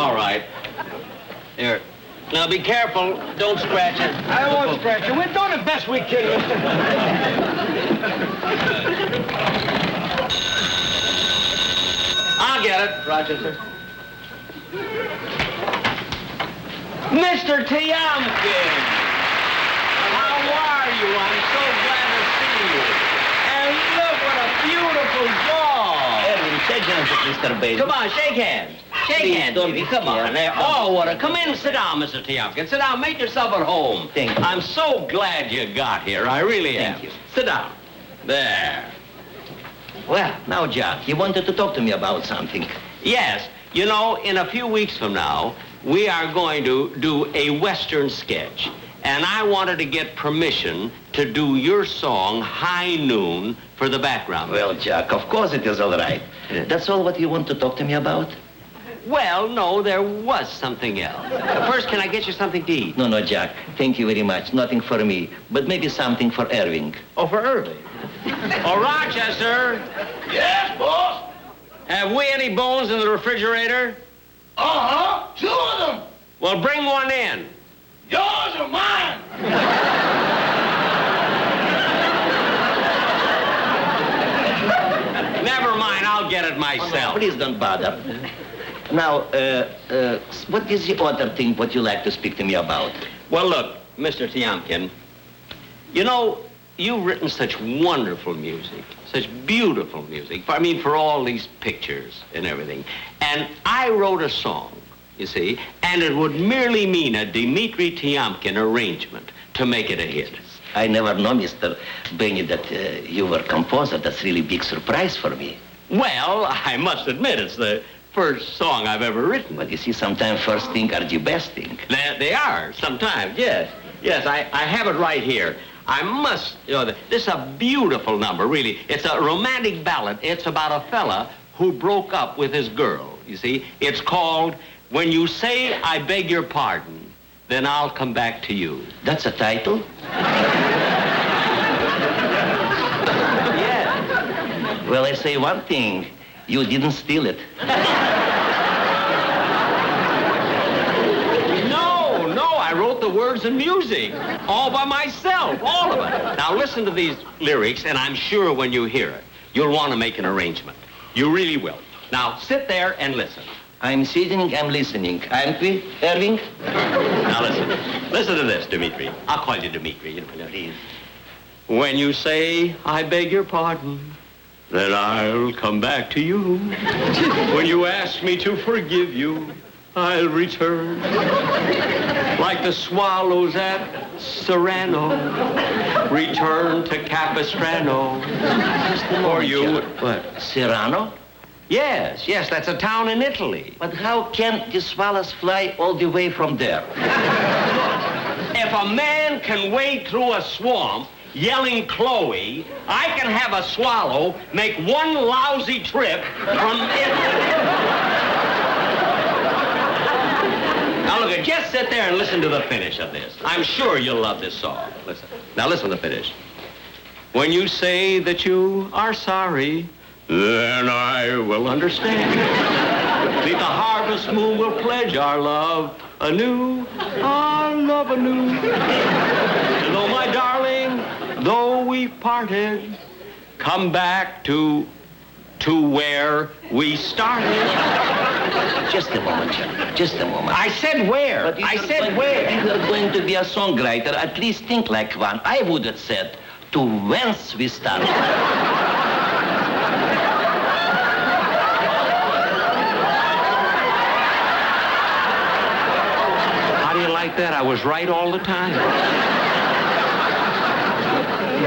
All right. Here. Now, be careful. Don't scratch it. I won't scratch it. We're doing the best we can, mister. I'll get it, Rochester. Mr. Tiomkin! How are you? I'm so glad to see you. And look what a beautiful ball. Erwin, shake hands with Mr. Bailey. Come on, shake hands. Shake hands, baby. Come on. There. Oh, what a... Come in, sit down, Mr. Tiomkin. Sit down. Make yourself at home. Thank you. I'm so glad you got here. I really am. Thank you. Sit down. There. Well, now, Jack, you wanted to talk to me about something. Yes. You know, in a few weeks from now, we are going to do a Western sketch. And I wanted to get permission to do your song, High Noon, for the background. Well, Jack, of course it is all right. That's all what you want to talk to me about? Well, no, there was something else. First, can I get you something to eat? No, Jack. Thank you very much. Nothing for me, but maybe something for Irving. Oh, for Irving? Oh, Rochester. Yes, boss? Have we any bones in the refrigerator? Uh-huh. 2 of them. Well, bring one in. Yours or mine? Never mind, I'll get it myself. Oh, no, please don't bother. Now, what is the other thing what you like to speak to me about? Well, look, Mr. Tiomkin, you know, you've written such wonderful music, such beautiful music, for all these pictures and everything. And I wrote a song, you see, and it would merely mean a Dimitri Tiomkin arrangement to make it a hit. I never know, Mr. Benny, that you were a composer. That's really big surprise for me. Well, I must admit, it's the first song I've ever written. But you see, sometimes first thing are the best thing. They are, sometimes, yes. Yes, I have it right here. I must, this is a beautiful number, really. It's a romantic ballad. It's about a fella who broke up with his girl, you see. It's called, When You Say I Beg Your Pardon, Then I'll Come Back to You. That's a title? Yeah. Well, I say one thing. You didn't steal it. No, I wrote the words and music. All by myself, all of it. Now listen to these lyrics, and I'm sure when you hear it, you'll want to make an arrangement. You really will. Now, sit there and listen. I'm sitting, I'm listening. Aren't we, Irving? Now listen. Listen to this, Dimitri. I'll call you Dimitri. Please. When you say, I beg your pardon, then I'll come back to you. When you ask me to forgive you, I'll return. Like the swallows at Serrano, return to Capistrano. For you. What, Serrano? Yes, that's a town in Italy. But how can the swallows fly all the way from there? If a man can wade through a swamp yelling Chloe, I can have a swallow make one lousy trip from Italy. Now look, just sit there and listen to the finish of this. I'm sure you'll love this song. Listen. Now listen to the finish. When you say that you are sorry, then I will understand. Beneath the harvest moon will pledge our love anew, our love anew. And though, my darling, though we parted, come back to where we started. Just a moment, Jack. Just a moment. I said where. I said where. If you're going to be a songwriter, at least think like one. I would have said, to whence we started. How do you like that? I was right all the time.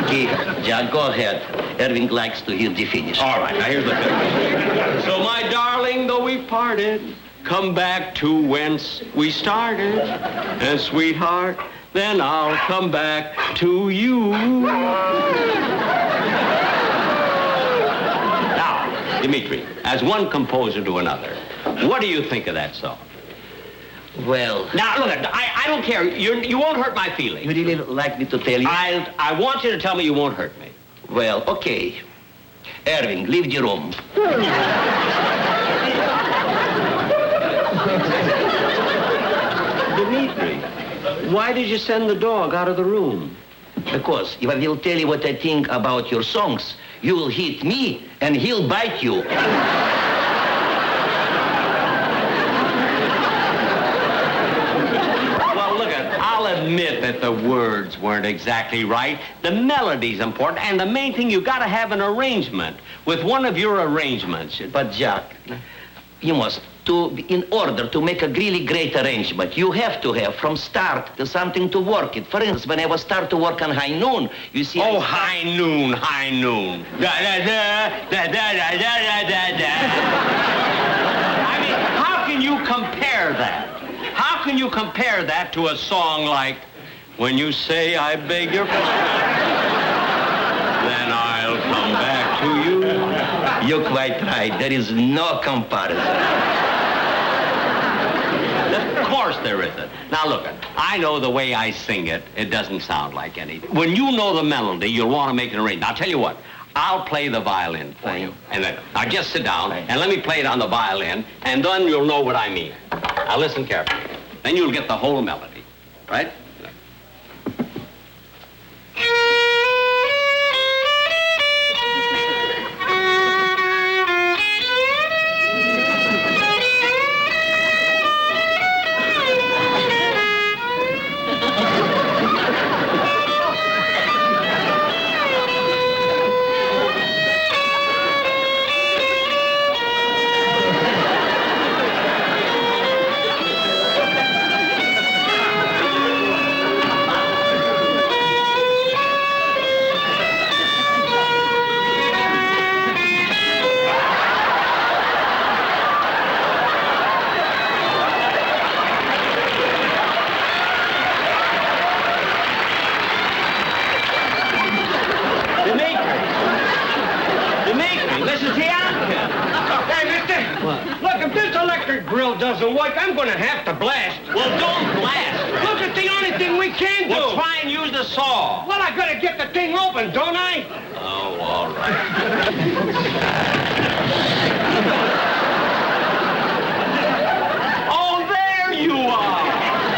Okay, Jack, go ahead. Irving likes to hear the finish. All right, now here's the thing. So, my darling, though we parted, come back to whence we started. And, sweetheart, then I'll come back to you. Now, Dimitri, as one composer to another, what do you think of that song? Well... Now, look, I don't care. You won't hurt my feelings. You really like me to tell you? I want you to tell me you won't hurt me. Well, okay. Irving, leave the room. Dimitri, why did you send the dog out of the room? Because if I will tell you what I think about your songs, you will hit me and he'll bite you. I'll admit that the words weren't exactly right. The melody's important, and the main thing, you gotta have an arrangement with one of your arrangements. But Jack, you must, in order to make a really great arrangement, you have to have from start to something to work it. For instance, when I was start to work on High Noon, you see... Oh, High Noon. I mean, how can you compare that? How can you compare that to a song like, when you say I beg your pardon, then I'll come back to you? You're quite right. There is no comparison. Of course there isn't. Now look, I know the way I sing it, it doesn't sound like anything. When you know the melody, you'll want to make an arrangement. I'll tell you what, I'll play the violin for you. And then, now just sit down and let me play it on the violin, and then you'll know what I mean. Now listen carefully. Then you'll get the whole melody, right? Doesn't work, I'm gonna have to blast. Well, don't blast. Look, it's the only thing we can do. Well, try and use the saw. Well, I gotta get the thing open, don't I? Oh, all right. Oh, there you are.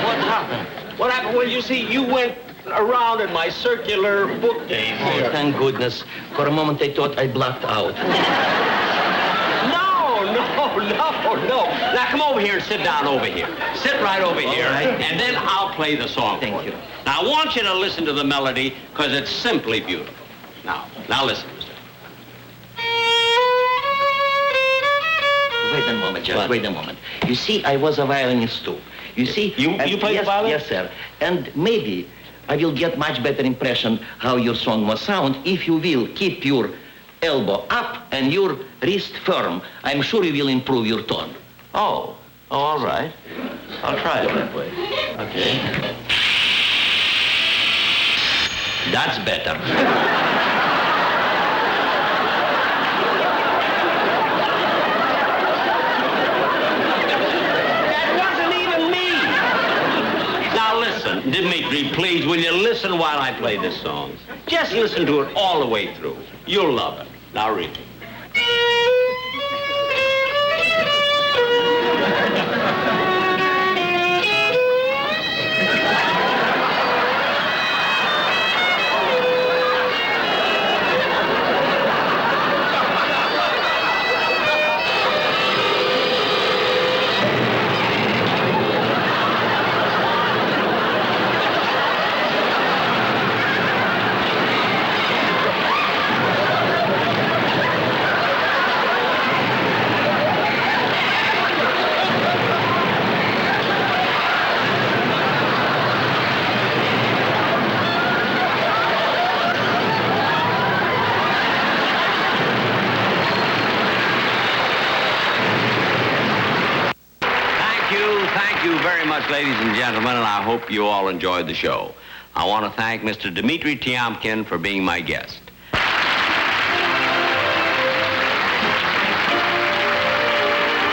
What happened? What happened? Well, you see, you went around in my circular bookcase here. Oh, thank goodness. For a moment, I thought I blacked out. No. Now, come over here and sit down over here. Sit right over here, right. and then I'll play the song Thank for you. Now, I want you to listen to the melody, because it's simply beautiful. Now listen, mister. Wait a moment, Jack. Wait a moment. You see, I was a violinist too. You see... You play the violin? Yes, sir. And maybe I will get much better impression how your song must sound if you will keep your elbow up and your wrist firm. I'm sure you will improve your tone. Oh, all right. I'll try it that way. Okay. That's better. That wasn't even me. Now listen, Dimitri, please, will you listen while I play this song? Just listen to it all the way through. You'll love it. Now read it. Thank you very much, ladies and gentlemen, and I hope you all enjoyed the show. I want to thank Mr. Dimitri Tiomkin for being my guest.